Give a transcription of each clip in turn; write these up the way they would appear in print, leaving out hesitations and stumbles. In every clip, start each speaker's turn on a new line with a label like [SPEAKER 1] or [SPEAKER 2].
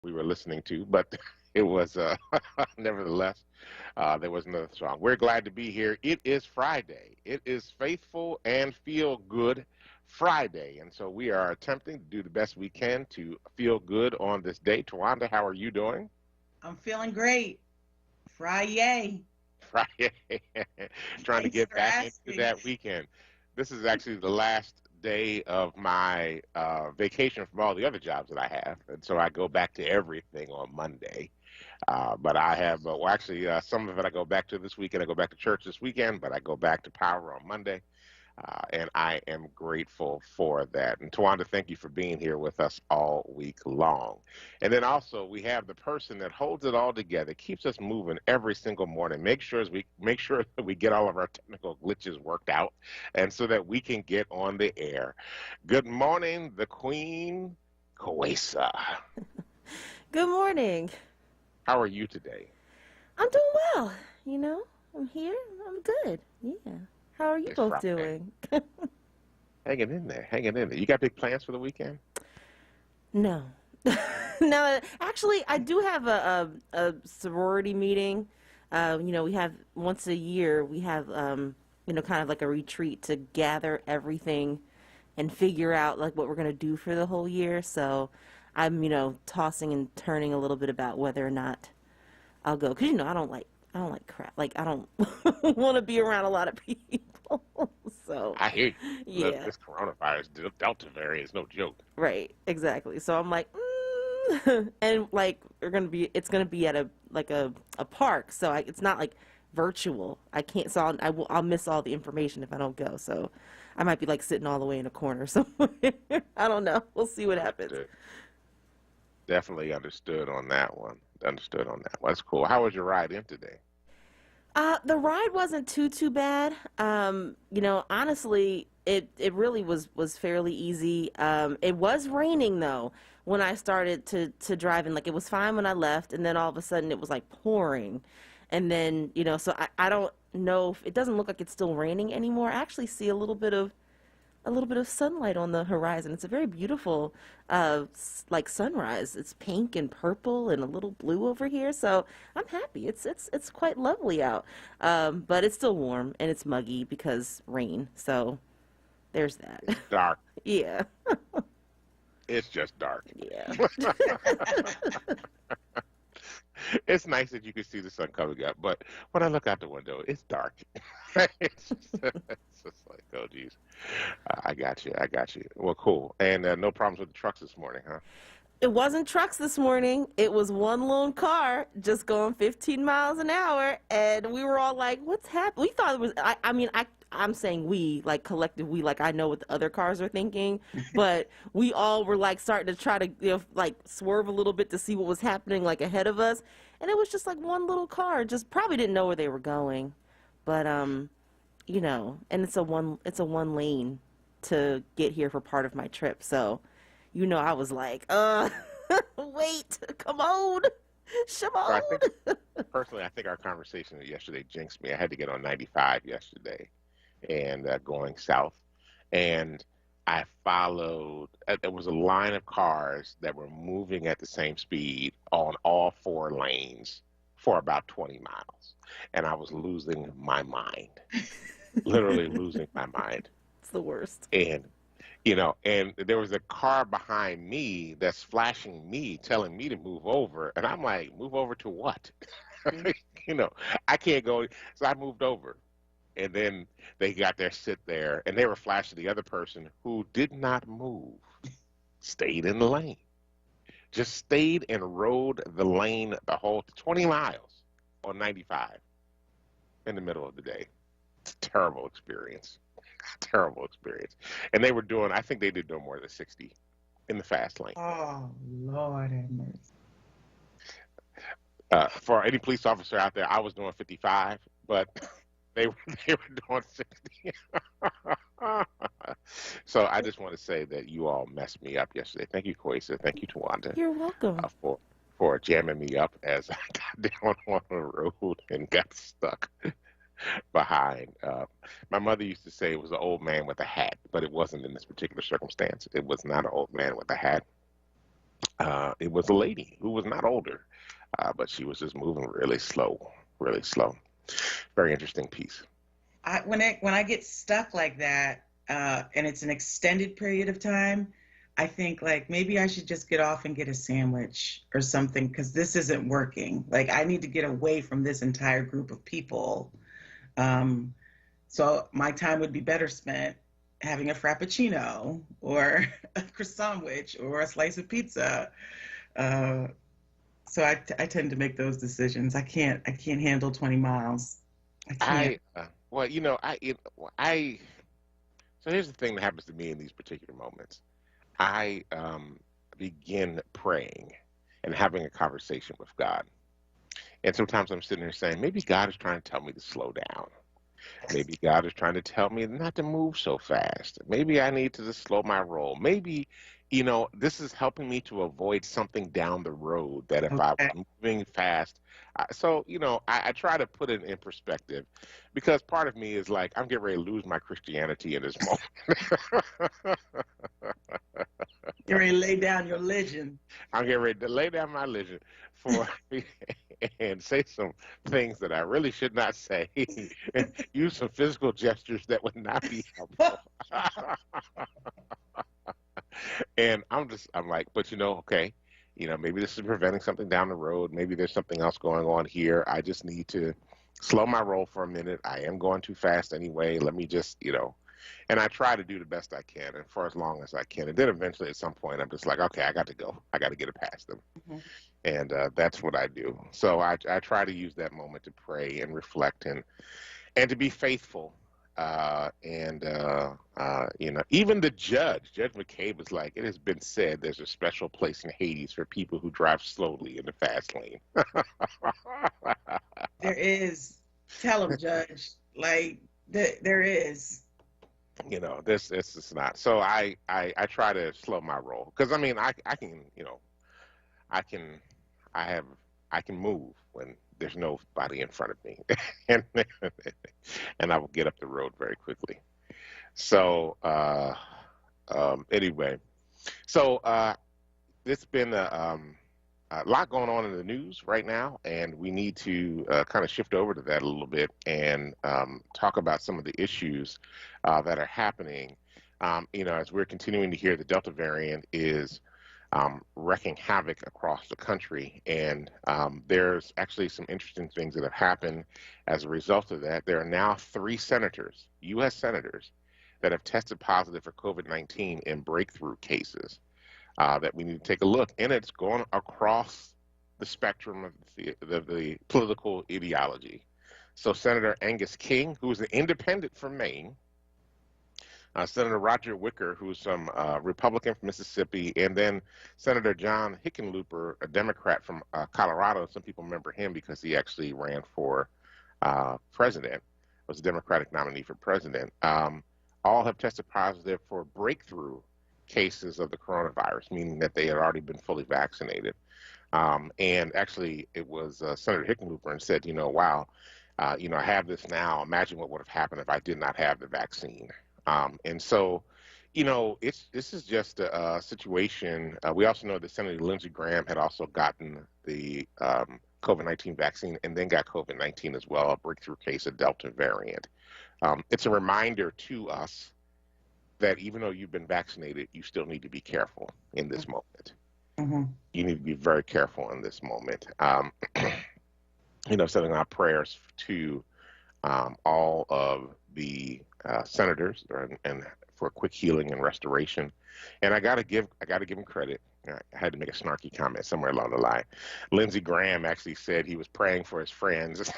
[SPEAKER 1] we were listening to, but it was nevertheless there was another song. We're glad to be here. It is Friday. It is Faithful and Feel Good Friday, and so we are attempting to do the best we can to feel good on this day. Tawanda, how are you doing?
[SPEAKER 2] I'm feeling great. Friday.
[SPEAKER 1] Friday, trying to
[SPEAKER 2] Thanks
[SPEAKER 1] get
[SPEAKER 2] for
[SPEAKER 1] back into
[SPEAKER 2] asking.
[SPEAKER 1] that weekend. This is actually the last day of my vacation from all the other jobs that I have, and so I go back to everything on Monday. But I have, well, actually, some of it I go back to this weekend. I go back to church this weekend, but I go back to Power on Monday. And I am grateful for that. And Tawanda, thank you for being here with us all week long. And then also we have the person that holds it all together, keeps us moving every single morning, make sure that we get all of our technical glitches worked out, and so that we can get on the air. Good morning, the Queen, Coesa.
[SPEAKER 3] Good morning.
[SPEAKER 1] How are you today?
[SPEAKER 3] I'm doing well. You know, I'm here. I'm good. Yeah. How are you
[SPEAKER 1] It's
[SPEAKER 3] both
[SPEAKER 1] Friday.
[SPEAKER 3] doing?
[SPEAKER 1] Hanging in there, hanging in there. You got big plans for the weekend?
[SPEAKER 3] No. No, actually, I do have a sorority meeting. We have once a year, we have, kind of like a retreat to gather everything and figure out like what we're going to do for the whole year. So I'm, tossing and turning a little bit about whether or not I'll go. Cause I don't like crap. Like I don't want to be around a lot of people. So
[SPEAKER 1] I hear you. Look,
[SPEAKER 3] yeah,
[SPEAKER 1] this coronavirus Delta variant is no joke.
[SPEAKER 3] right, exactly. So I'm like, and like it's gonna be at a park. So it's not like virtual. I can't. So I'll miss all the information if I don't go. So I might be like sitting all the way in a corner somewhere. I don't know. We'll see what happens.
[SPEAKER 1] Understood. Definitely understood on that one. Understood on that one. That's cool. How was your ride in today?
[SPEAKER 3] The ride wasn't too bad. Honestly, it really was fairly easy. It was raining though when I started to drive in. Like it was fine when I left, and then all of a sudden it was like pouring, and then so I don't know if it doesn't look like it's still raining anymore. I actually see a little bit of sunlight on the horizon. It's a very beautiful, like sunrise. It's pink and purple and a little blue over here. So I'm happy. It's quite lovely out. But it's still warm and it's muggy because rain. So there's that.
[SPEAKER 1] It's dark.
[SPEAKER 3] Yeah,
[SPEAKER 1] It's just dark.
[SPEAKER 3] yeah.
[SPEAKER 1] It's nice that you can see the sun coming up, but when I look out the window, it's dark. It's just like, oh, geez. I got you. I got you. Well, cool. And no problems with the trucks this morning, huh?
[SPEAKER 3] It wasn't trucks this morning. It was one lone car just going 15 miles an hour, and we were all like, "What's happening?" We thought it was. I'm saying we, like collective we, like I know what the other cars are thinking, but we all were like starting to try to like swerve a little bit to see what was happening like ahead of us, and it was just like one little car, just probably didn't know where they were going, but and it's a one lane to get here for part of my trip, so I was like, wait, come on,
[SPEAKER 1] So I think,
[SPEAKER 3] Shimon.
[SPEAKER 1] personally, I think our conversation yesterday jinxed me. I had to get on 95 yesterday and going south. And I followed, there was a line of cars that were moving at the same speed on all four lanes for about 20 miles. And I was losing my mind, literally losing my mind.
[SPEAKER 3] It's the worst.
[SPEAKER 1] And and there was a car behind me that's flashing me, telling me to move over, and I'm like, move over to what? you know, I can't go. So I moved over, and then they got their sit there, and they were flashing the other person who did not move, stayed in the lane, just stayed and rode the lane the whole 20 miles on 95 in the middle of the day. It's a terrible experience. Terrible experience. And they were doing, I think they did no more than 60 in the fast lane.
[SPEAKER 2] Oh, Lord have mercy.
[SPEAKER 1] For any police officer out there, I was doing 55, but they were they were doing 60. So I just want to say that you all messed me up yesterday. Thank you, Kwesa. Thank you, Tawanda,
[SPEAKER 3] You're welcome.
[SPEAKER 1] for jamming me up as I got down on the road and got stuck behind. My mother used to say it was an old man with a hat, but it wasn't in this particular circumstance. It was not an old man with a hat. It was a lady who was not older, but she was just moving really slow, really slow. Very interesting piece.
[SPEAKER 2] When I get stuck like that, and it's an extended period of time, I think like maybe I should just get off and get a sandwich or something because this isn't working. Like I need to get away from this entire group of people. Um, so my time would be better spent having a frappuccino or a croissant sandwich or a slice of pizza. Uh, so I tend to make those decisions. I can't handle 20 miles. I can't.
[SPEAKER 1] Well, I. So here's the thing that happens to me in these particular moments. I begin praying and having a conversation with God. And sometimes I'm sitting there saying, maybe God is trying to tell me to slow down. Maybe God is trying to tell me not to move so fast. Maybe I need to just slow my roll. Maybe, this is helping me to avoid something down the road that if I
[SPEAKER 2] Okay.
[SPEAKER 1] was moving fast. I try to put it in perspective because part of me is like, I'm getting ready to lose my Christianity in this moment.
[SPEAKER 2] You're ready to lay down your religion.
[SPEAKER 1] I'm getting ready to lay down my religion for and say some things that I really should not say. Use some physical gestures that would not be helpful. And I'm like, but okay, maybe this is preventing something down the road. Maybe there's something else going on here. I just need to slow my roll for a minute. I am going too fast anyway. Let me just, and I try to do the best I can and for as long as I can. And then eventually at some point, I'm just like, okay, I got to go. I got to get it past them.
[SPEAKER 2] Mhm.
[SPEAKER 1] And that's what I do. So I try to use that moment to pray and reflect and to be faithful. Even the Judge McCabe, was like, it has been said there's a special place in Hades for people who drive slowly in the fast lane.
[SPEAKER 2] There is. Tell him, Judge. Like there is.
[SPEAKER 1] This is not. So I try to slow my roll because I mean I can I can I have I can move when there's nobody in front of me, and and I will get up the road very quickly. So anyway, so it's been a lot going on in the news right now, and we need to kind of shift over to that a little bit and talk about some of the issues that are happening. As we're continuing to hear, the Delta variant is wreaking havoc across the country. And there's actually some interesting things that have happened as a result of that. There are now 3 senators, U.S. senators, that have tested positive for COVID-19 in breakthrough cases that we need to take a look. And it's going across the spectrum of the political ideology. So Senator Angus King, who is an independent from Maine, Senator Roger Wicker, who's some Republican from Mississippi, and then Senator John Hickenlooper, a Democrat from Colorado. Some people remember him because he actually ran for president, was a Democratic nominee for president. All have tested positive for breakthrough cases of the coronavirus, meaning that they had already been fully vaccinated. And actually, it was Senator Hickenlooper and said, wow, I have this now. Imagine what would have happened if I did not have the vaccine. And so, this is just a situation. We also know that Senator Lindsey Graham had also gotten the COVID-19 vaccine and then got COVID-19 as well, a breakthrough case of Delta variant. It's a reminder to us that even though you've been vaccinated, you still need to be careful in this moment.
[SPEAKER 2] Mm-hmm.
[SPEAKER 1] You need to be very careful in this moment. Sending our prayers to all of the senators and for quick healing and restoration. And I gotta give him credit. I had to make a snarky comment somewhere along the line. Lindsey Graham actually said he was praying for his friends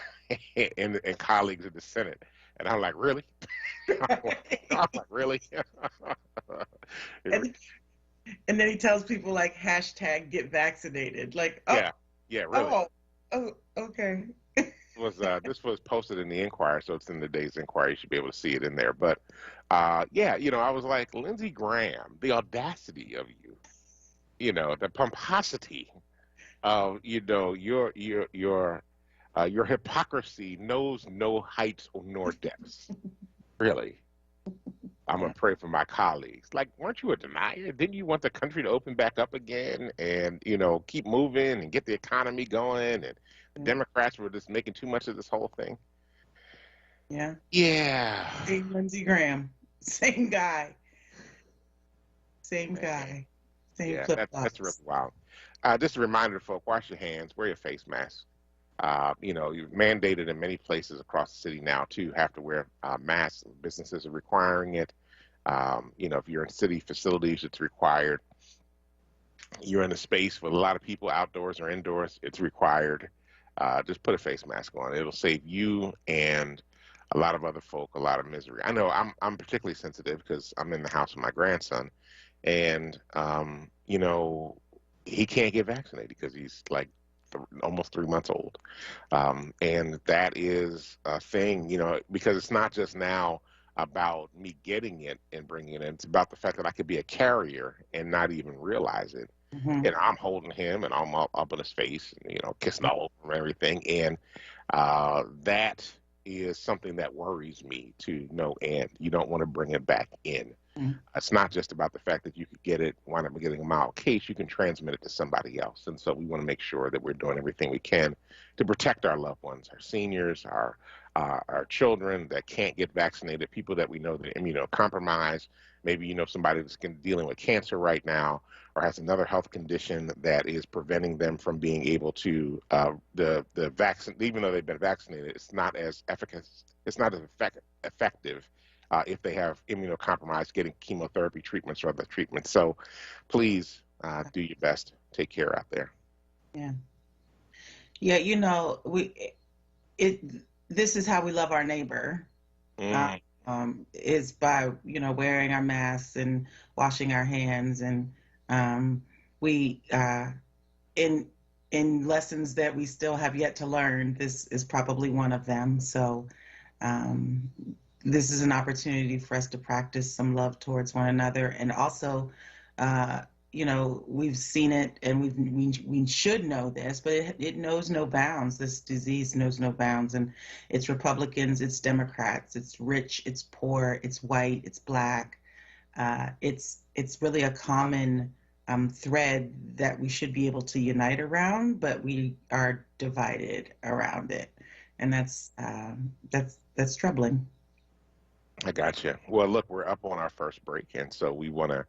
[SPEAKER 1] and colleagues in the Senate. And I'm like, really? I'm like, really?
[SPEAKER 2] and, and then he tells people like hashtag get vaccinated. Like, oh,
[SPEAKER 1] yeah, really.
[SPEAKER 2] Okay.
[SPEAKER 1] This was posted in the Inquirer, so it's in the day's Inquirer. You should be able to see it in there. But I was like, Lindsey Graham, the audacity of you, the pomposity of your hypocrisy knows no heights nor depths. Really. I'm gonna pray for my colleagues. Like, weren't you a denier? Didn't you want the country to open back up again and keep moving and get the economy going? And the
[SPEAKER 2] Yeah.
[SPEAKER 1] Democrats were just making too much of this whole thing.
[SPEAKER 2] Yeah.
[SPEAKER 1] Yeah.
[SPEAKER 2] Same Lindsey Graham. Same guy. Same guy. Same
[SPEAKER 1] Yeah,
[SPEAKER 2] flip
[SPEAKER 1] that's really
[SPEAKER 2] flops.
[SPEAKER 1] wild. Just a reminder, folks: wash your hands, wear your face mask. You've mandated in many places across the city now to have to wear masks. Businesses are requiring it. If you're in city facilities, it's required. You're in a space with a lot of people outdoors or indoors, it's required. Just put a face mask on. It'll save you and a lot of other folk a lot of misery. I know I'm particularly sensitive because I'm in the house with my grandson, and he can't get vaccinated because he's like almost 3 months old, and that is a thing. Because it's not just now about me getting it and bringing it in. It's about the fact that I could be a carrier and not even realize it.
[SPEAKER 2] Hmm.
[SPEAKER 1] And I'm holding him and I'm up in his face, and, kissing all over and everything. And that is something that worries me to no end. You don't want to bring it back in. It's not just about the fact that you could get it, wind up getting a mild case, you can transmit it to somebody else. And so we want to make sure that we're doing everything we can to protect our loved ones, our seniors, our children that can't get vaccinated, people that we know that are immunocompromised. Maybe somebody that's dealing with cancer right now or has another health condition that is preventing them from being able to the vaccine. Even though they've been vaccinated, it's not as efficacious. It's not as effective if they have immunocompromised, getting chemotherapy treatments or other treatments. So please do your best. Take care out there.
[SPEAKER 2] Yeah. Yeah, this is how we love our neighbor. Is by wearing our masks and washing our hands, and we in lessons that we still have yet to learn, this is probably one of them. So this is an opportunity for us to practice some love towards one another, and also we've seen it, and we should know this, but it knows no bounds. This disease knows no bounds, and it's Republicans, it's Democrats, it's rich, it's poor, it's white, it's black. It's really a common thread that we should be able to unite around, but we are divided around it, and that's troubling.
[SPEAKER 1] I got you. Well, look, we're up on our first break, and so we want to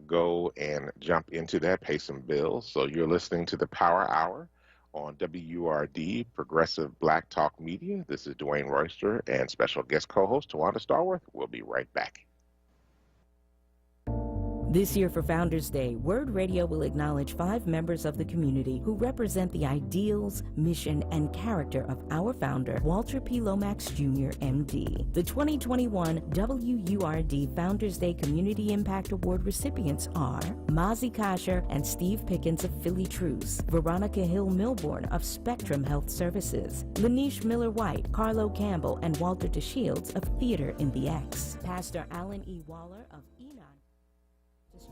[SPEAKER 1] go and jump into that, pay some bills. So you're listening to the Power Hour on WURD, Progressive Black Talk Media. This is Dwayne Royster and special guest co-host Tawanda Starworth. We'll be right back.
[SPEAKER 4] This year for Founders Day, WURD Radio will acknowledge 5 members of the community who represent the ideals, mission, and character of our founder, Walter P. Lomax Jr., MD. The 2021 WURD Founders Day Community Impact Award recipients are Mazi Kasher and Steve Pickens of Philly Truce, Veronica Hill Milbourne of Spectrum Health Services, Lanish Miller-White, Carlo Campbell, and Walter DeShields of Theater in the X, Pastor Alan E. Waller of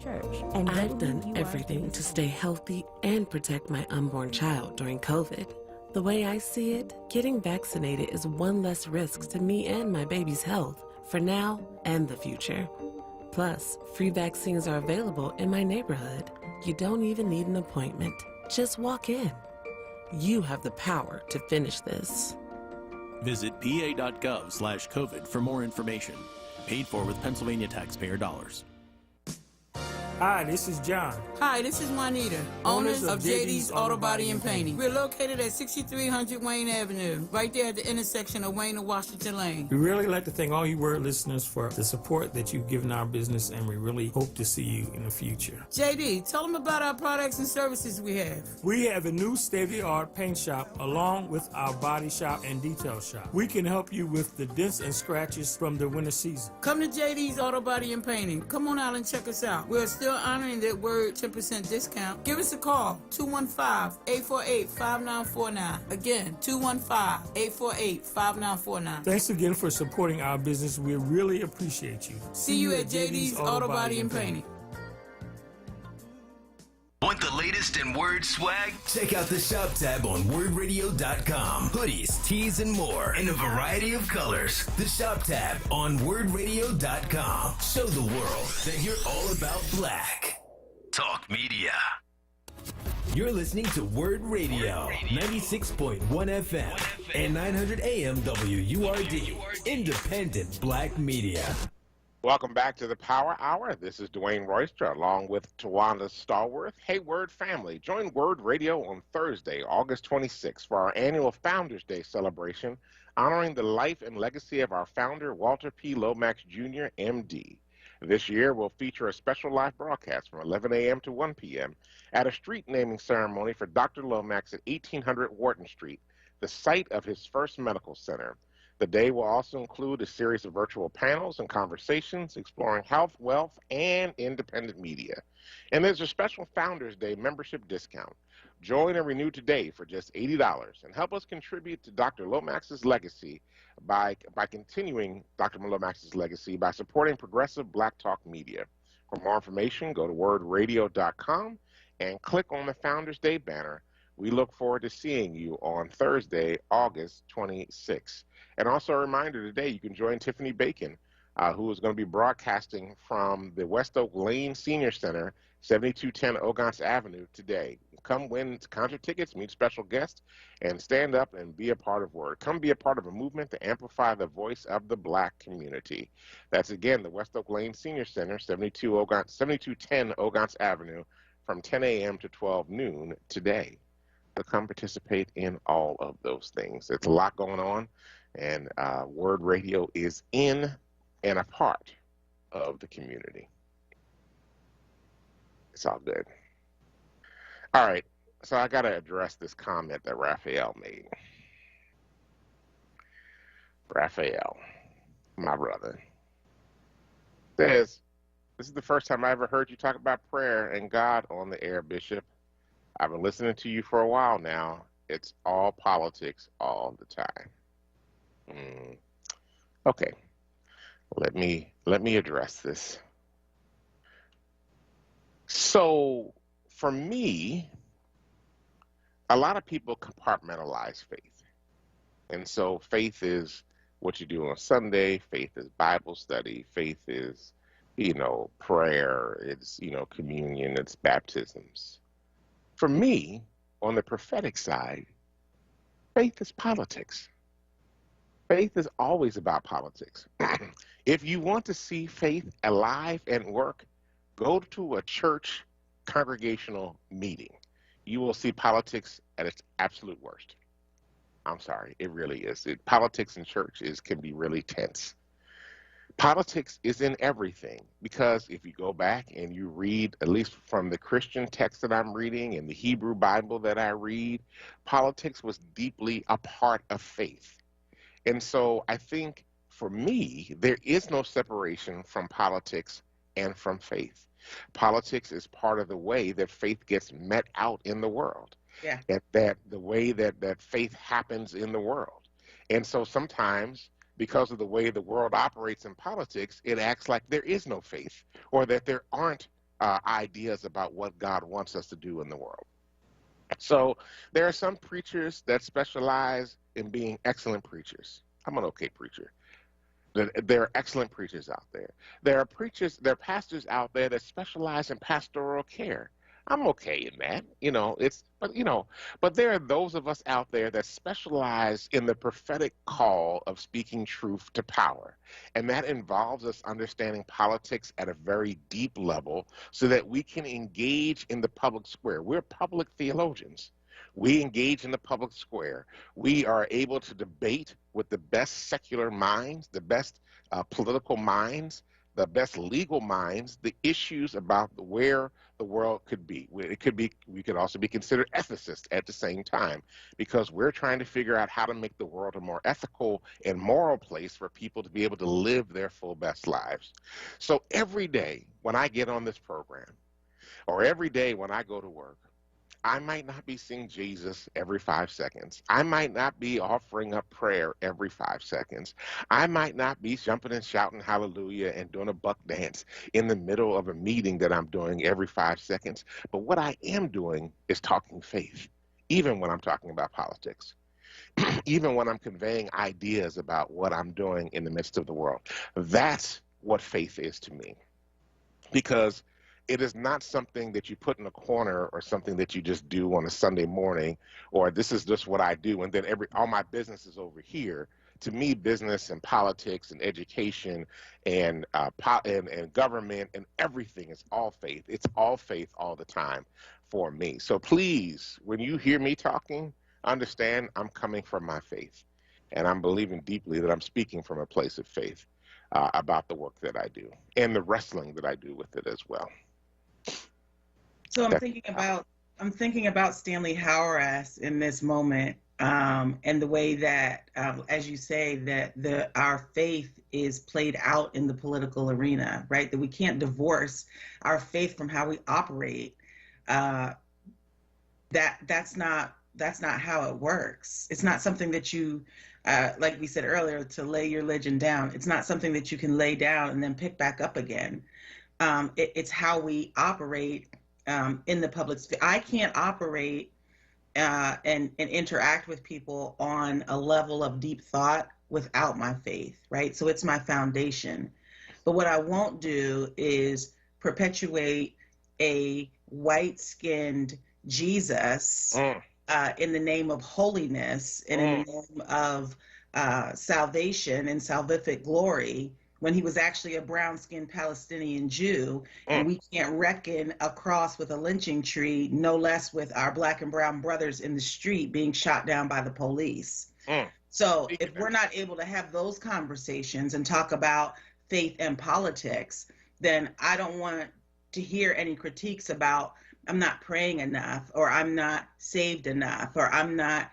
[SPEAKER 4] Church. And
[SPEAKER 5] I've done everything to stay healthy and protect my unborn child during COVID. The way I see it, getting vaccinated is one less risk to me and my baby's health, for now and the future. Plus, free vaccines are available in my neighborhood. You don't even need an appointment. Just walk in. You have the power to finish this.
[SPEAKER 6] Visit pa.gov/COVID for more information. Paid for with Pennsylvania taxpayer dollars.
[SPEAKER 7] Hi, this is John.
[SPEAKER 8] Hi, this is Juanita, owners of JD's Auto Body and Painting. We're located at 6300 Wayne Avenue, right there at the intersection of Wayne and Washington Lane.
[SPEAKER 7] We really like to thank all you WURD listeners for the support that you've given our business, and we really hope to see you in the future.
[SPEAKER 8] JD, tell them about our products and services we have.
[SPEAKER 7] We have a new state-of-the-art paint shop along with our body shop and detail shop. We can help you with the dents and scratches from the winter season.
[SPEAKER 8] Come to JD's Auto Body and Painting. Come on out and check us out. We're still honoring that WURD 10% discount. Give us a call, 215-848-5949. Again, 215-848-5949.
[SPEAKER 7] Thanks again for supporting our business. We really appreciate you.
[SPEAKER 8] See you at JD's Auto Body and Painting.
[SPEAKER 9] Want the latest in Word swag? Check out the shop tab on WURDradio.com. Hoodies, tees, and more in a variety of colors. The shop tab on WURDradio.com. Show the world that you're all about black. Talk media. You're listening to WURD Radio, 96.1 FM and 900 AM WURD, independent black media.
[SPEAKER 1] Welcome back to the Power Hour. This is Dwayne Royster along with Tawanda Stallworth. Hey, WURD family, join WURD Radio on Thursday, August 26th for our annual Founders Day celebration, honoring the life and legacy of our founder, Walter P. Lomax, Jr., MD. This year, we'll feature a special live broadcast from 11 a.m. to 1 p.m. at a street naming ceremony for Dr. Lomax at 1800 Wharton Street, the site of his first medical center. The day will also include a series of virtual panels and conversations exploring health, wealth, and independent media. And there's a special Founders Day membership discount. Join and renew today for just $80 and help us contribute to Dr. Lomax's legacy by continuing Dr. Lomax's legacy by supporting progressive Black Talk media. For more information, go to WURDradio.com and click on the Founders Day banner. We look forward to seeing you on Thursday, August 26th. And also a reminder today, you can join Tiffany Bacon, who is going to be broadcasting from the West Oak Lane Senior Center, 7210 Ogontz Avenue today. Come win concert tickets, meet special guests, and stand up and be a part of WURD. Come be a part of a movement to amplify the voice of the black community. That's, again, the West Oak Lane Senior Center, 7210 Ogontz Avenue, from 10 a.m. to 12 noon today. To come participate in all of those things. It's a lot going on, and WURD Radio is in and a part of the community. It's all good. All right, so I got to address this comment that Raphael made. Raphael, my brother, says, this is the first time I ever heard you talk about prayer and God on the air, Bishop. I've been listening to you for a while now. It's all politics all the time. Okay, let me address this. So for me, a lot of people compartmentalize faith. And so faith is what you do on Sunday, faith is Bible study, faith is, prayer, it's, communion, it's baptisms. For me, on the prophetic side, faith is politics. Faith is always about politics. If you want to see faith alive and work, go to a church congregational meeting. You will see politics at its absolute worst. I'm sorry, it really is. Politics in church can be really tense. Politics is in everything, because if you go back and you read, at least from the Christian text that I'm reading and the Hebrew Bible that I read, politics was deeply a part of faith. And so I think for me, there is no separation from politics and from faith. Politics is part of the way that faith gets met out in the world.
[SPEAKER 2] Yeah.
[SPEAKER 1] And that the way that faith happens in the world. And so sometimes, because of the way the world operates in politics, it acts like there is no faith, or that there aren't ideas about what God wants us to do in the world. So there are some preachers that specialize in being excellent preachers. I'm an okay preacher. There are excellent preachers out there. There are pastors out there that specialize in pastoral care. I'm okay in that, but there are those of us out there that specialize in the prophetic call of speaking truth to power. And that involves us understanding politics at a very deep level so that we can engage in the public square. We're public theologians. We engage in the public square. We are able to debate with the best secular minds, the best political minds, the best legal minds, the issues about where the world could be. We could also be considered ethicists at the same time, because we're trying to figure out how to make the world a more ethical and moral place for people to be able to live their full best lives. So every day when I get on this program, or every day when I go to work, I might not be seeing Jesus every 5 seconds. I might not be offering up prayer every 5 seconds. I might not be jumping and shouting hallelujah and doing a buck dance in the middle of a meeting that I'm doing every 5 seconds. But what I am doing is talking faith, even when I'm talking about politics, even when I'm conveying ideas about what I'm doing in the midst of the world. That's what faith is to me. Because it is not something that you put in a corner or something that you just do on a Sunday morning, or this is just what I do, and then all my business is over here. To me, business and politics and education and and government and everything is all faith. It's all faith all the time for me. So please, when you hear me talking, understand I'm coming from my faith, and I'm believing deeply that I'm speaking from a place of faith about the work that I do and the wrestling that I do with it as well.
[SPEAKER 2] So I'm thinking about Stanley Hauerwas in this moment, and the way that, as you say, that our faith is played out in the political arena, right? That we can't divorce our faith from how we operate. That's not how it works. It's not something that you, like we said earlier, to lay your religion down. It's not something that you can lay down and then pick back up again. It's how we operate in the public sphere. I can't operate and interact with people on a level of deep thought without my faith, right? So it's my foundation. But what I won't do is perpetuate a white-skinned Jesus in the name of holiness and in the name of salvation and salvific glory, when he was actually a brown-skinned Palestinian Jew, and we can't reckon a cross with a lynching tree, no less with our black and brown brothers in the street being shot down by the police. So if we're not able to have those conversations and talk about faith and politics, then I don't want to hear any critiques about I'm not praying enough, or I'm not saved enough, or I'm not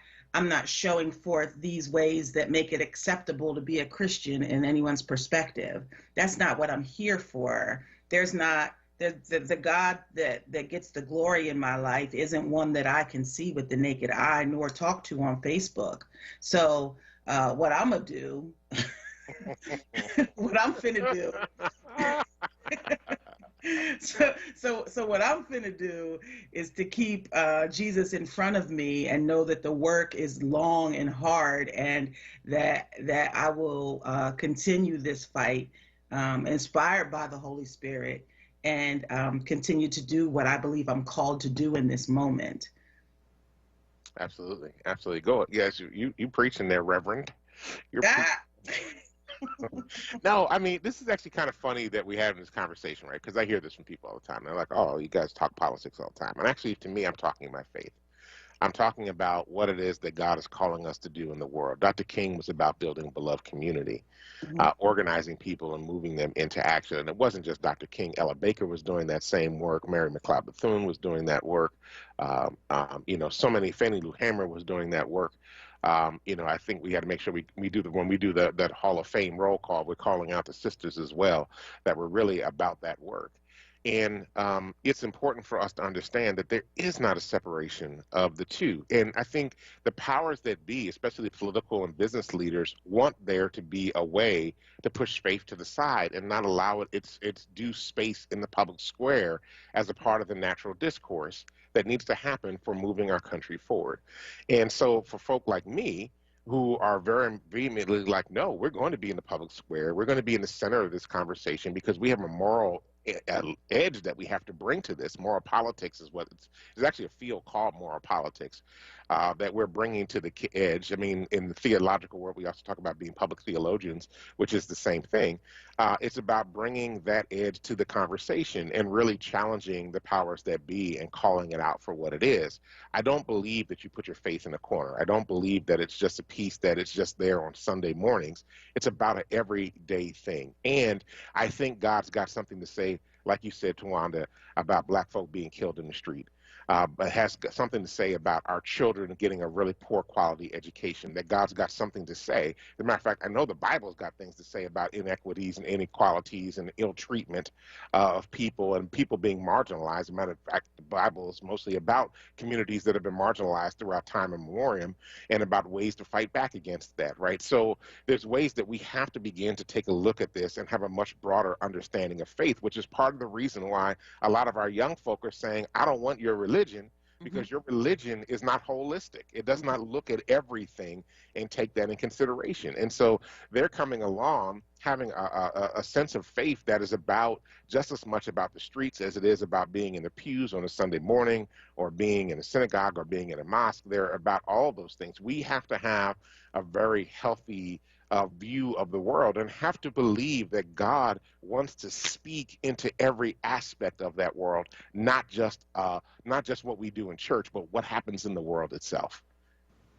[SPEAKER 2] showing forth these ways that make it acceptable to be a Christian in anyone's perspective. That's not what I'm here for. The God that gets the glory in my life isn't one that I can see with the naked eye nor talk to on Facebook. So what I'm gonna do, what I'm finna do, So what I'm finna do is to keep Jesus in front of me and know that the work is long and hard, and that I will continue this fight, inspired by the Holy Spirit, and continue to do what I believe I'm called to do in this moment.
[SPEAKER 1] Absolutely. Go. Yes, you preaching there, Reverend. You're preaching. No, I mean, this is actually kind of funny that we have this conversation, right? Because I hear this from people all the time. They're like, oh, you guys talk politics all the time. And actually, to me, I'm talking my faith. I'm talking about what it is that God is calling us to do in the world. Dr. King was about building a beloved community, organizing people and moving them into action. And it wasn't just Dr. King. Ella Baker was doing that same work. Mary McLeod Bethune was doing that work. So many, Fannie Lou Hamer was doing that work. I think we had to make sure we do when we do that Hall of Fame roll call, we're calling out the sisters as well, that we're really about that work. And it's important for us to understand that there is not a separation of the two. And I think the powers that be, especially political and business leaders, want there to be a way to push faith to the side and not allow its due space in the public square as a part of the natural discourse that needs to happen for moving our country forward. And so for folk like me, who are very vehemently like, no, we're going to be in the public square. We're going to be in the center of this conversation because we have a moral edge that we have to bring to this. Moral politics is what it's actually a field called moral politics that we're bringing to the edge. I mean, in the theological world, we also talk about being public theologians, which is the same thing. It's about bringing that edge to the conversation and really challenging the powers that be and calling it out for what it is. I don't believe that you put your faith in a corner. I don't believe that it's just a piece that it's just there on Sunday mornings. It's about an everyday thing. And I think God's got something to say, like you said, Tawanda, about Black folk being killed in the street. but has got something to say about our children getting a really poor quality education, that God's got something to say. As a matter of fact, I know the Bible's got things to say about inequities and inequalities and ill treatment of people and people being marginalized. As a matter of fact, the Bible is mostly about communities that have been marginalized throughout time immemorial and about ways to fight back against that, right? So there's ways that we have to begin to take a look at this and have a much broader understanding of faith, which is part of the reason why a lot of our young folk are saying, I don't want your religion, because your religion is not holistic. It does not look at everything and take that in consideration. And so they're coming along having a sense of faith that is about just as much about the streets as it is about being in the pews on a Sunday morning or being in a synagogue or being in a mosque. They're about all those things. We have to have a very healthy view of the world and have to believe that God wants to speak into every aspect of that world, not just what we do in church, but what happens in the world itself.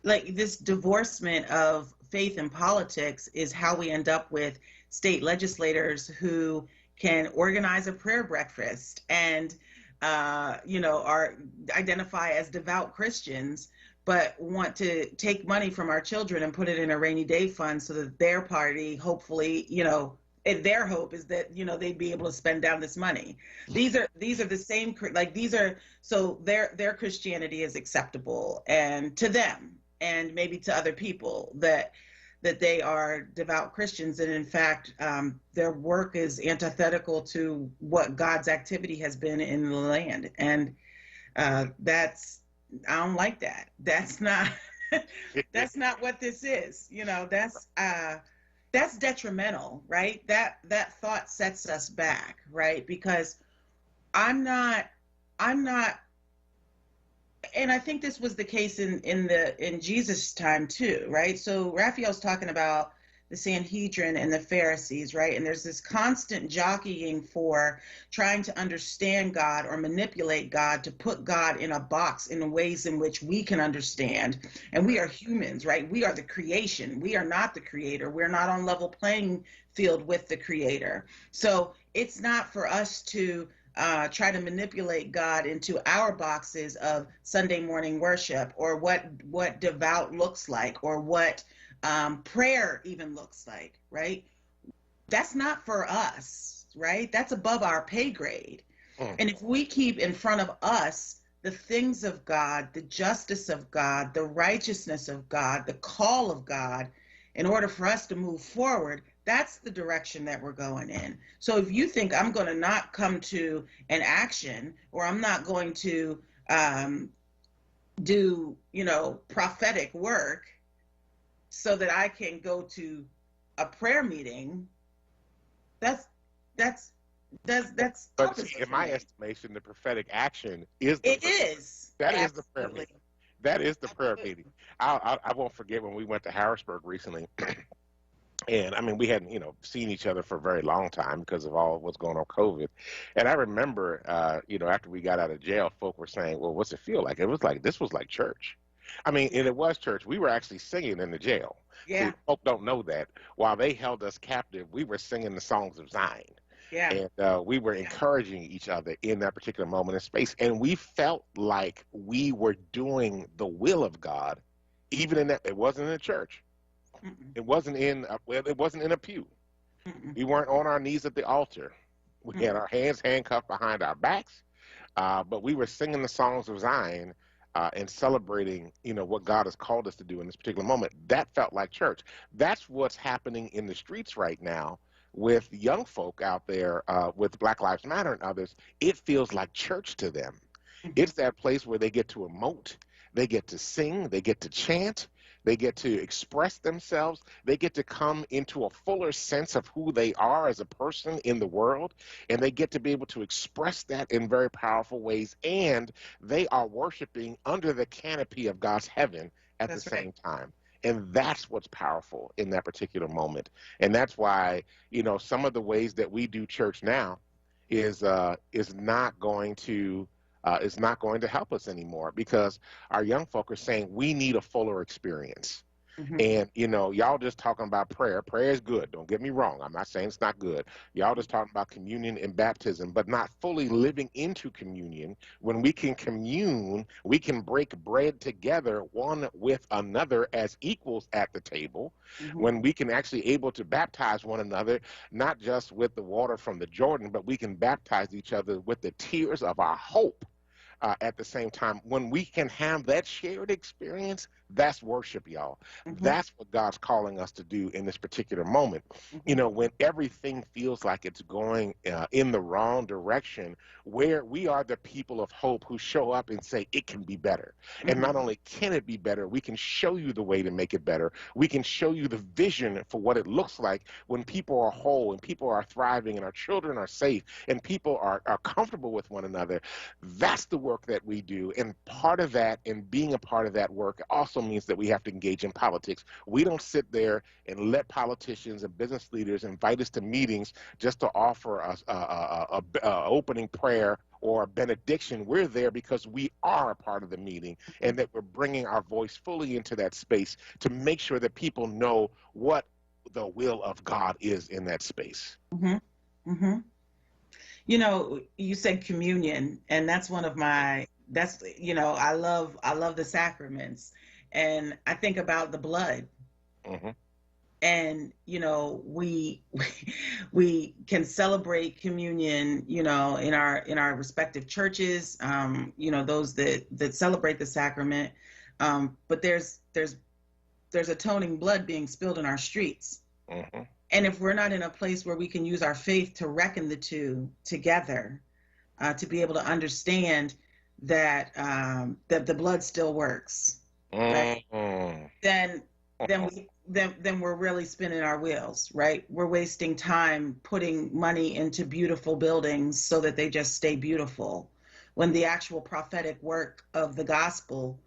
[SPEAKER 2] Like this divorcement of faith and politics is how we end up with state legislators who can organize a prayer breakfast and are identify as devout Christians, but want to take money from our children and put it in a rainy day fund so that their party, hopefully, their hope is that, they'd be able to spend down this money. These are the same, so their Christianity is acceptable and to them and maybe to other people that they are devout Christians. And in fact, their work is antithetical to what God's activity has been in the land. And I don't like that. That's not that's not what this is. That's detrimental, right? That thought sets us back, right? Because I'm not and I think this was the case in Jesus' time too, right? So Raphael's talking about the Sanhedrin and the Pharisees, right? And there's this constant jockeying for trying to understand God or manipulate God to put God in a box in ways in which we can understand. And we are humans, right? We are the creation. We are not the creator. We're not on level playing field with the creator. So it's not for us to try to manipulate God into our boxes of Sunday morning worship or what devout looks like or what prayer even looks like, right? That's not for us, right? That's above our pay grade. And if we keep in front of us the things of God, the justice of God, the righteousness of God, the call of God, in order for us to move forward, that's the direction that we're going in. So if you think I'm going to not come to an action or I'm not going to do, prophetic work so that I can go to a prayer meeting, that's
[SPEAKER 1] But see, in my estimation, the prophetic action is the prayer meeting. That is the prayer meeting. I won't forget when we went to Harrisburg recently. And I mean, we hadn't, seen each other for a very long time because of all what's going on COVID. And I remember, after we got out of jail, folk were saying, well, what's it feel like? It was like, this was like church. I mean, and it was church. We were actually singing in the jail.
[SPEAKER 2] Yeah.
[SPEAKER 1] See, folk don't know that. While they held us captive, we were singing the songs of Zion.
[SPEAKER 2] Yeah.
[SPEAKER 1] And we were encouraging each other in that particular moment in space. And we felt like we were doing the will of God, even in that. It wasn't in a church. It wasn't in a pew. We weren't on our knees at the altar. We had our hands handcuffed behind our backs, but we were singing the songs of Zion and celebrating, what God has called us to do in this particular moment. That felt like church. That's what's happening in the streets right now with young folk out there with Black Lives Matter and others. It feels like church to them. It's that place where they get to emote, they get to sing, they get to chant, they get to express themselves. They get to come into a fuller sense of who they are as a person in the world, and they get to be able to express that in very powerful ways, and they are worshiping under the canopy of God's heaven at the same time. And that's what's powerful in that particular moment. And that's why, some of the ways that we do church now is not going to help us anymore, because our young folk are saying we need a fuller experience. And, y'all just talking about prayer. Prayer is good. Don't get me wrong. I'm not saying it's not good. Y'all just talking about communion and baptism, but not fully living into communion. When we can commune, we can break bread together, one with another as equals at the table. When we can actually able to baptize one another, not just with the water from the Jordan, but we can baptize each other with the tears of our hope. At the same time, when we can have that shared experience, that's worship, y'all. That's what God's calling us to do in this particular moment. When everything feels like it's going in the wrong direction, where we are the people of hope who show up and say it can be better. And not only can it be better, we can show you the way to make it better. We can show you the vision for what it looks like when people are whole and people are thriving and our children are safe and people are comfortable with one another. That's the work that we do. And part of that, and being a part of that work, also means that we have to engage in politics. We don't sit there and let politicians and business leaders invite us to meetings just to offer us a opening prayer or a benediction. We're there because we are a part of the meeting and that we're bringing our voice fully into that space to make sure that people know what the will of God is in that space.
[SPEAKER 2] You said communion, and that's one of my, I love the sacraments. And I think about the blood. And, we can celebrate communion, in our respective churches, those that celebrate the sacrament. But there's atoning blood being spilled in our streets. And if we're not in a place where we can use our faith to reckon the two together, to be able to understand that that the blood still works, right? Then we're really spinning our wheels, right? We're wasting time putting money into beautiful buildings so that they just stay beautiful, when the actual prophetic work of the gospel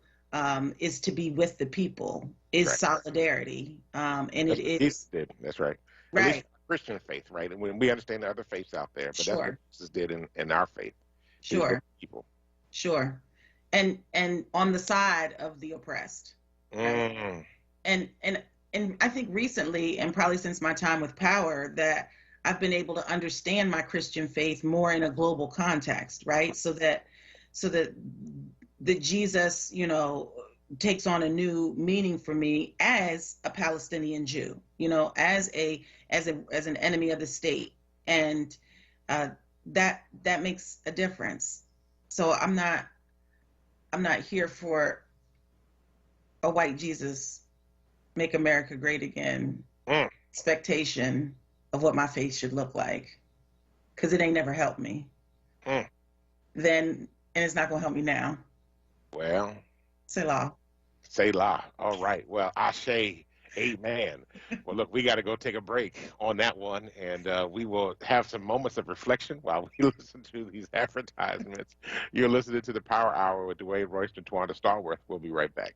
[SPEAKER 2] is to be with the people, is solidarity, and it is.
[SPEAKER 1] That's right.
[SPEAKER 2] Right.
[SPEAKER 1] At least Christian faith, right? And when we understand the other faiths out there, but that's what Jesus did in our faith.
[SPEAKER 2] Sure.
[SPEAKER 1] People.
[SPEAKER 2] Sure. And on the side of the oppressed. Right? And I think recently, and probably since my time with Power, that I've been able to understand my Christian faith more in a global context, right? So that Jesus, takes on a new meaning for me as a Palestinian Jew, as an enemy of the state, and that makes a difference. So I'm not here for a white Jesus, make America great again expectation of what my faith should look like, because it ain't never helped me then, and it's not gonna help me now.
[SPEAKER 1] Well,
[SPEAKER 2] Selah.
[SPEAKER 1] All right. Well, Ashe, amen. Well, look, we got to go take a break on that one, and we will have some moments of reflection while we listen to these advertisements. You're listening to the Power Hour with Dwayne Royster and Tawanda Starworth. We'll be right back.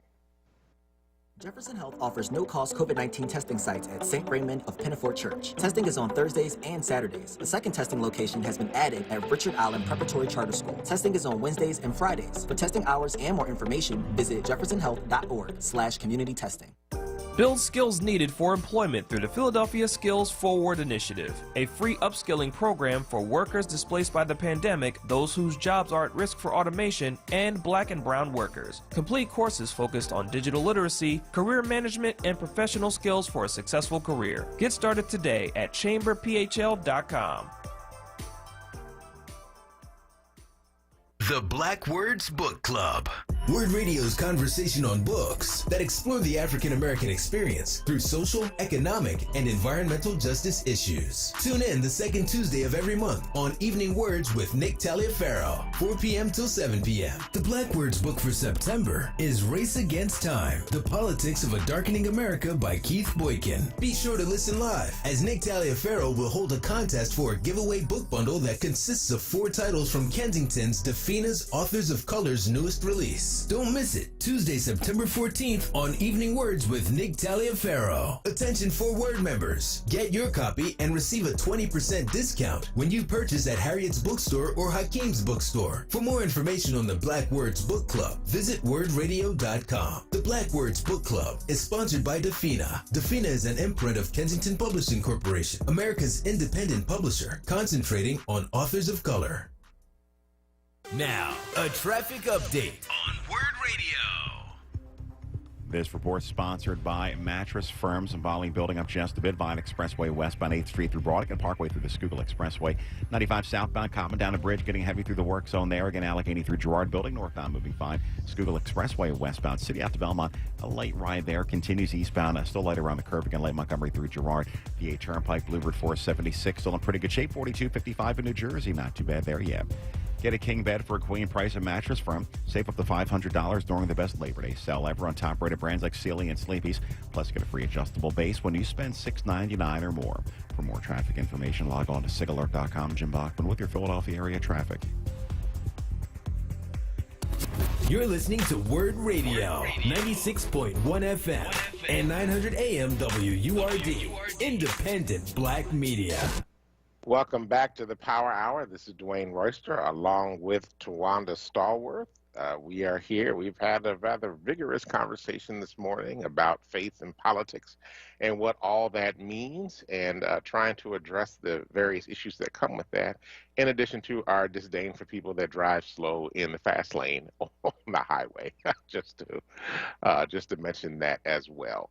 [SPEAKER 10] Jefferson Health offers no-cost COVID-19 testing sites at St. Raymond of Pinafort Church. Testing is on Thursdays and Saturdays. The second testing location has been added at Richard Allen Preparatory Charter School. Testing is on Wednesdays and Fridays. For testing hours and more information, visit jeffersonhealth.org/community testing.
[SPEAKER 11] Build skills needed for employment through the Philadelphia Skills Forward Initiative, a free upskilling program for workers displaced by the pandemic, those whose jobs are at risk for automation, and Black and brown workers. Complete courses focused on digital literacy, career management, and professional skills for a successful career. Get started today at chamberphl.com.
[SPEAKER 9] The Black Words Book Club. Word Radio's conversation on books that explore the African American experience through social, economic, and environmental justice issues. Tune in the second Tuesday of every month on Evening Words with Nick Taliaferro, 4 p.m. till 7 p.m. The Black Words book for September is Race Against Time, The Politics of a Darkening America by Keith Boykin. Be sure to listen live, as Nick Taliaferro will hold a contest for a giveaway book bundle that consists of 4 titles from Kensington's Defina's Authors of Color's newest release. Yes, don't miss it. Tuesday, September 14th on Evening Words with Nick Taliaferro. Attention for Word members. Get your copy and receive a 20% discount when you purchase at Harriet's Bookstore or Hakeem's Bookstore. For more information on the Black Words Book Club, visit wordradio.com. The Black Words Book Club is sponsored by Defina. Defina is an imprint of Kensington Publishing Corporation, America's independent publisher, concentrating on authors of color. Now, a traffic update on Word Radio.
[SPEAKER 12] This report sponsored by Mattress Firms. Volume building up just a bit. Vine Expressway westbound 8th Street through Broadacre Parkway through the Schuylkill Expressway. 95 southbound Common down the bridge, getting heavy through the work zone there. Again, Allegheny through Girard Building. Northbound moving fine. Schuylkill Expressway westbound. City out to Belmont. A light ride there. Continues eastbound. Still light around the curve. Again, late Montgomery through Girard. PA Turnpike, Bluebird 476. Still in pretty good shape. 4255 in New Jersey. Not too bad there yet. Get a king bed for a queen price at Mattress Firm. Save up to $500 during the best Labor Day sale ever on top-rated brands like Sealy and Sleepy's. Plus, get a free adjustable base when you spend $6.99 or more. For more traffic information, log on to sigalert.com. Jim Bachman with your Philadelphia area traffic.
[SPEAKER 9] You're listening to Word Radio, 96.1 FM and 900 AM WURD, independent black media.
[SPEAKER 1] Welcome back to the Power Hour. This is Dwayne Royster along with Tawanda Stallworth. We are here. We've had a rather vigorous conversation this morning about faith and politics and what all that means, and trying to address the various issues that come with that, in addition to our disdain for people that drive slow in the fast lane on the highway, just to mention that as well.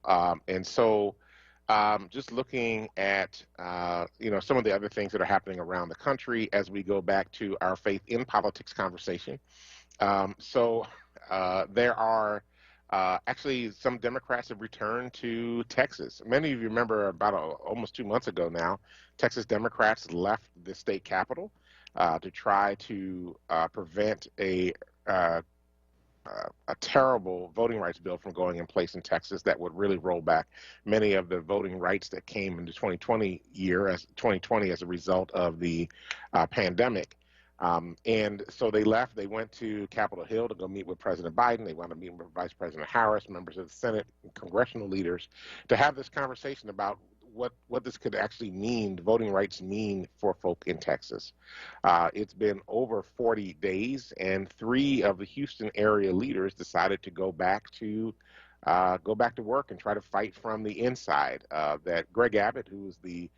[SPEAKER 1] Just looking at, some of the other things that are happening around the country as we go back to our faith in politics conversation. There are actually some Democrats have returned to Texas. Many of you remember about almost 2 months ago now, Texas Democrats left the state capitol to try to prevent a terrible voting rights bill from going in place in Texas that would really roll back many of the voting rights that came in the 2020 as a result of the pandemic. And so they left. They went to Capitol Hill to go meet with President Biden. They wound up meeting with Vice President Harris, members of the Senate, and congressional leaders to have this conversation about what this could actually mean, voting rights mean for folk in Texas. It's been over 40 days, and 3 of the Houston area leaders decided to go back to work and try to fight from the inside. That Greg Abbott, who is the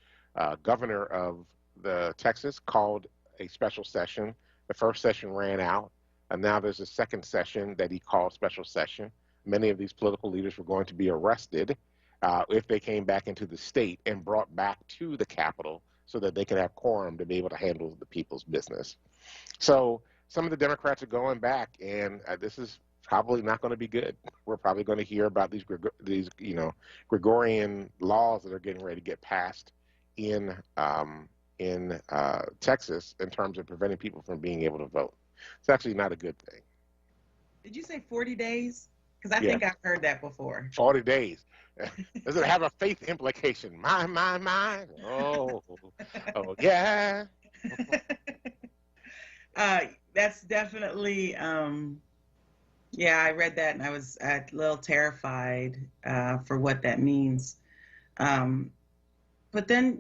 [SPEAKER 1] governor of the Texas, called a special session. The first session ran out, and now there's a second session that he called special session. Many of these political leaders were going to be arrested if they came back into the state and brought back to the Capitol so that they could have quorum to be able to handle the people's business. So some of the Democrats are going back, and this is probably not going to be good. We're probably going to hear about these Gregorian laws that are getting ready to get passed in Texas in terms of preventing people from being able to vote. It's actually not a good thing.
[SPEAKER 2] Did you say 40 days? Because I think I've heard that before.
[SPEAKER 1] 40 days. Does it have a faith implication? My. Oh, yeah.
[SPEAKER 2] That's definitely, I read that and I was a little terrified for what that means. But then,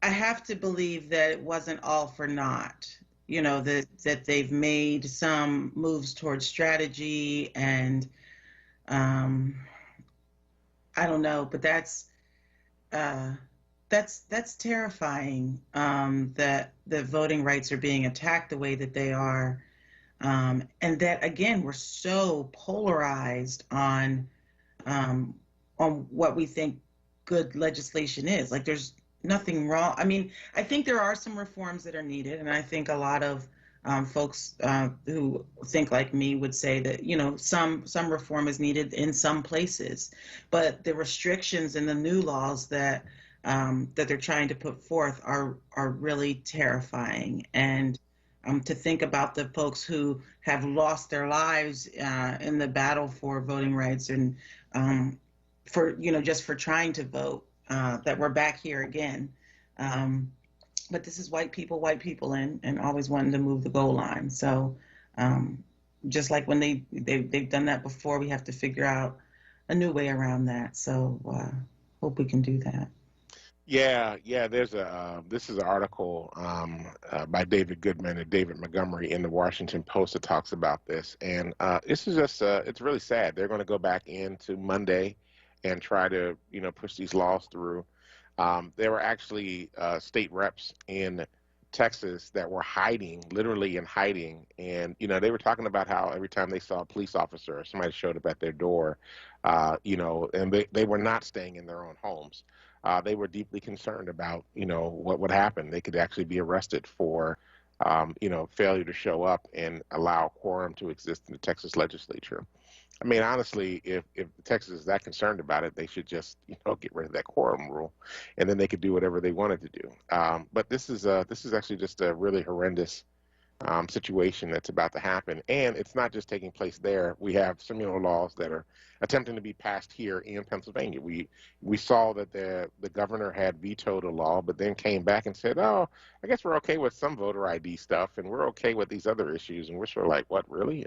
[SPEAKER 2] I have to believe that it wasn't all for naught. That they've made some moves towards strategy, and I don't know, but that's terrifying, that the voting rights are being attacked the way that they are, and that again we're so polarized on what we think good legislation is. Like, there's nothing wrong. I mean, I think there are some reforms that are needed, and I think a lot of folks who think like me would say that some reform is needed in some places, but the restrictions and the new laws that they're trying to put forth are really terrifying. And to think about the folks who have lost their lives in the battle for voting rights, and for just for trying to vote. That we're back here again. But this is white people and always wanting to move the goal line. So Just like when they've done that before, we have to figure out a new way around that. So hope we can do that.
[SPEAKER 1] Yeah, yeah. There's this is an article by David Goodman and David Montgomery in the Washington Post that talks about this, and this is just it's really sad. They're going to go back into Monday and try to push these laws through. There were actually state reps in Texas that were hiding, literally in hiding, and they were talking about how every time they saw a police officer or somebody showed up at their door, and they were not staying in their own homes. They were deeply concerned about, what would happen. They could actually be arrested for, failure to show up and allow quorum to exist in the Texas legislature. I mean, honestly, if Texas is that concerned about it, they should just, get rid of that quorum rule, and then they could do whatever they wanted to do. But this is actually just a really horrendous situation that's about to happen, and it's not just taking place there. We have similar laws that are attempting to be passed here in Pennsylvania. We saw that the governor had vetoed a law, but then came back and said, "Oh, I guess we're okay with some voter ID stuff, and we're okay with these other issues." And we're sort of like, "What, really?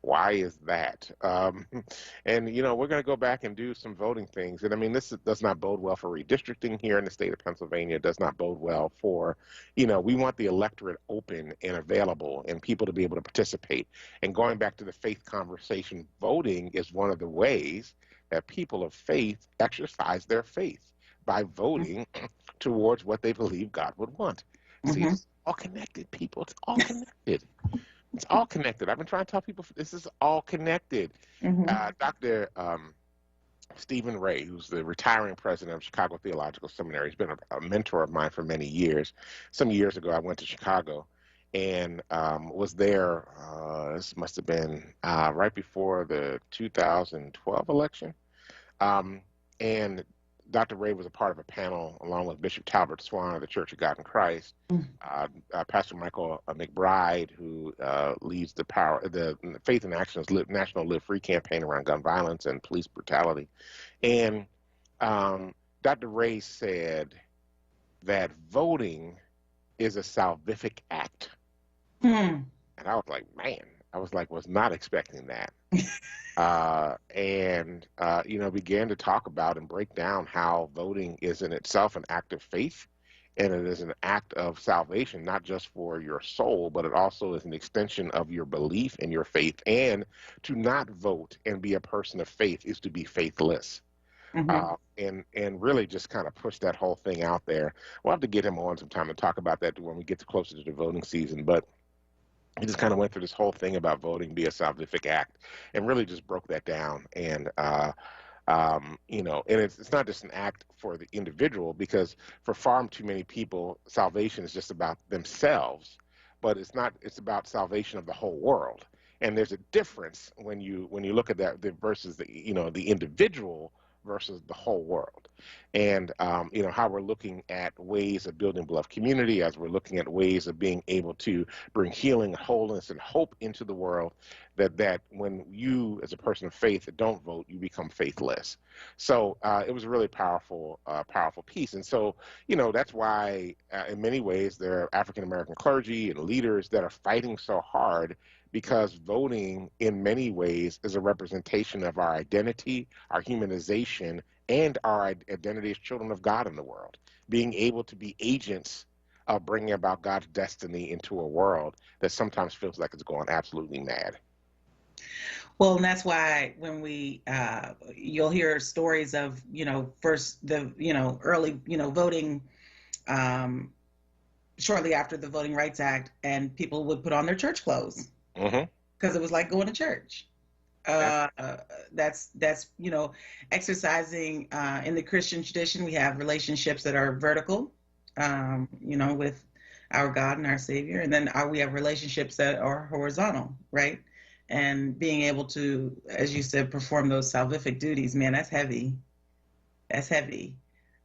[SPEAKER 1] Why is that?" And we're going to go back and do some voting things. And I mean, does not bode well for redistricting here in the state of Pennsylvania. It does not bode well for, we want the electorate open and available and people to be able to participate. And going back to the faith conversation, voting is one of the ways that people of faith exercise their faith by voting towards what they believe God would want. See, it's all connected, people. It's all connected. It's all connected. I've been trying to tell people this is all connected. Dr. Stephen Ray, who's the retiring president of Chicago Theological Seminary, has been a mentor of mine for many years. Some years ago, I went to Chicago and was there. This must have been right before the 2012 election. And Dr. Ray was a part of a panel along with Bishop Talbot Swan of the Church of God in Christ, Pastor Michael McBride, who leads the Faith in Action's National Live Free campaign around gun violence and police brutality. And Dr. Ray said that voting is a salvific act. And I was like, man, was not expecting that. And began to talk about and break down how voting is in itself an act of faith, and it is an act of salvation, not just for your soul, but it also is an extension of your belief in your faith. And to not vote and be a person of faith is to be faithless. And really just kind of push that whole thing out there. We'll have to get him on sometime and talk about that when we get closer to the voting season. But he just kind of went through this whole thing about voting be a salvific act and really just broke that down. And, and it's not just an act for the individual, because for far too many people, salvation is just about themselves, but it's not, it's about salvation of the whole world. And there's a difference when you look at that versus the individual versus the whole world. And, how we're looking at ways of building beloved community, as we're looking at ways of being able to bring healing, wholeness, and hope into the world, that when you, as a person of faith, don't vote, you become faithless. So it was a really powerful piece. And so, that's why in many ways there are African-American clergy and leaders that are fighting so hard, because voting in many ways is a representation of our identity, our humanization, and our identity as children of God in the world. Being able to be agents of bringing about God's destiny into a world that sometimes feels like it's going absolutely mad.
[SPEAKER 2] Well, and that's why when you'll hear stories of, first the, early, voting shortly after the Voting Rights Act, and people would put on their church clothes. Because it was like going to church. That's exercising in the Christian tradition. We have relationships that are vertical, with our God and our Savior, and then we have relationships that are horizontal, right? And being able to, as you said, perform those salvific duties, man, that's heavy. That's heavy.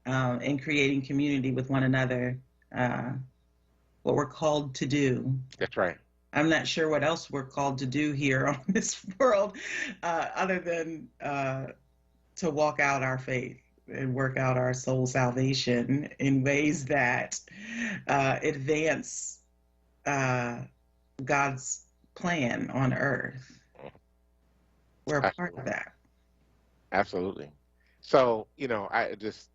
[SPEAKER 2] In creating community with one another, what we're called to do.
[SPEAKER 1] That's right.
[SPEAKER 2] I'm not sure what else we're called to do here on this world, other than to walk out our faith and work out our soul salvation in ways that advance God's plan on Earth. We're a part of that.
[SPEAKER 1] Absolutely. So, I just,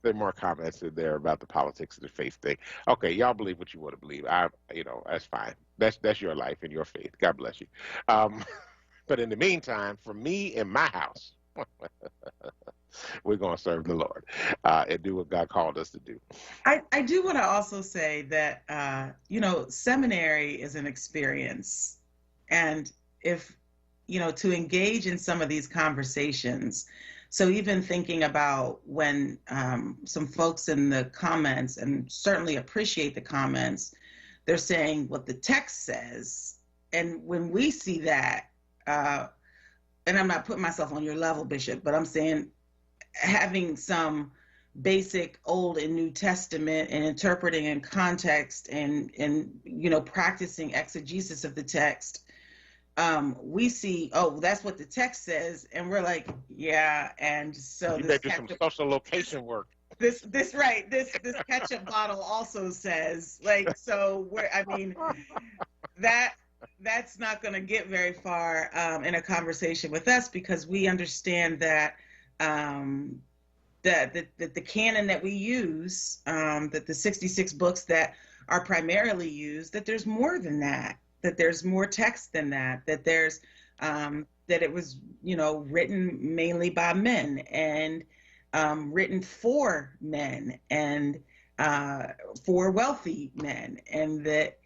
[SPEAKER 1] there are more comments in there about the politics of the faith thing. Okay, y'all believe what you want to believe. That's fine. That's your life and your faith. God bless you. But in the meantime, for me in my house, we're going to serve the Lord and do what God called us to do.
[SPEAKER 2] I do want to also say that, seminary is an experience. And if, to engage in some of these conversations, so even thinking about when some folks in the comments, and certainly appreciate the comments, they're saying what the text says. And when we see that, and I'm not putting myself on your level, Bishop, but I'm saying having some basic Old and New Testament and interpreting in context and practicing exegesis of the text, we see, oh, that's what the text says, and we're like, yeah, and so
[SPEAKER 1] you better do some social location work.
[SPEAKER 2] This ketchup bottle also says, like, so that's not going to get very far in a conversation with us, because we understand that the canon that we use, that the 66 books that are primarily used, that there's more than that there's more text than that there's that it was written mainly by men and written for men and for wealthy men, and that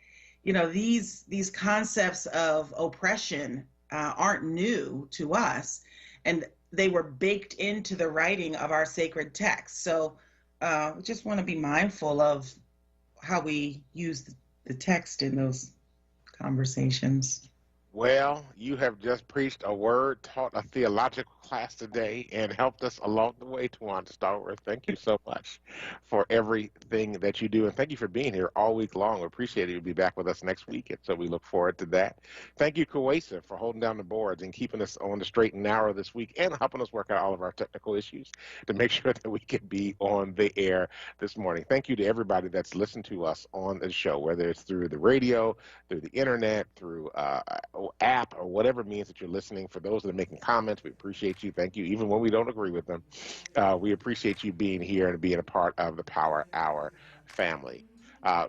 [SPEAKER 2] these concepts of oppression aren't new to us, and they were baked into the writing of our sacred text. So we just want to be mindful of how we use the text in those conversations.
[SPEAKER 1] Well, you have just preached a word, taught a theological class today, and helped us along the way, Twan Starworth. Thank you so much for everything that you do, and thank you for being here all week long. We appreciate it. You'll be back with us next week, and so we look forward to that. Thank you, Kuwesa, for holding down the boards and keeping us on the straight and narrow this week, and helping us work out all of our technical issues to make sure that we can be on the air this morning. Thank you to everybody that's listened to us on the show, whether it's through the radio, through the internet, through app, or whatever means that you're listening. For those that are making comments, we appreciate you. Thank you. Even when we don't agree with them, we appreciate you being here and being a part of the Power Hour family.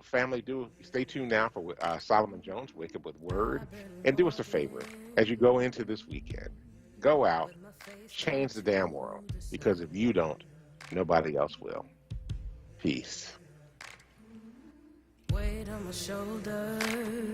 [SPEAKER 1] Family, do stay tuned now for Solomon Jones, Wake Up with Word, and do us a favor as you go into this weekend. Go out, change the damn world, because if you don't, nobody else will. Peace.
[SPEAKER 13] Weight on my shoulder.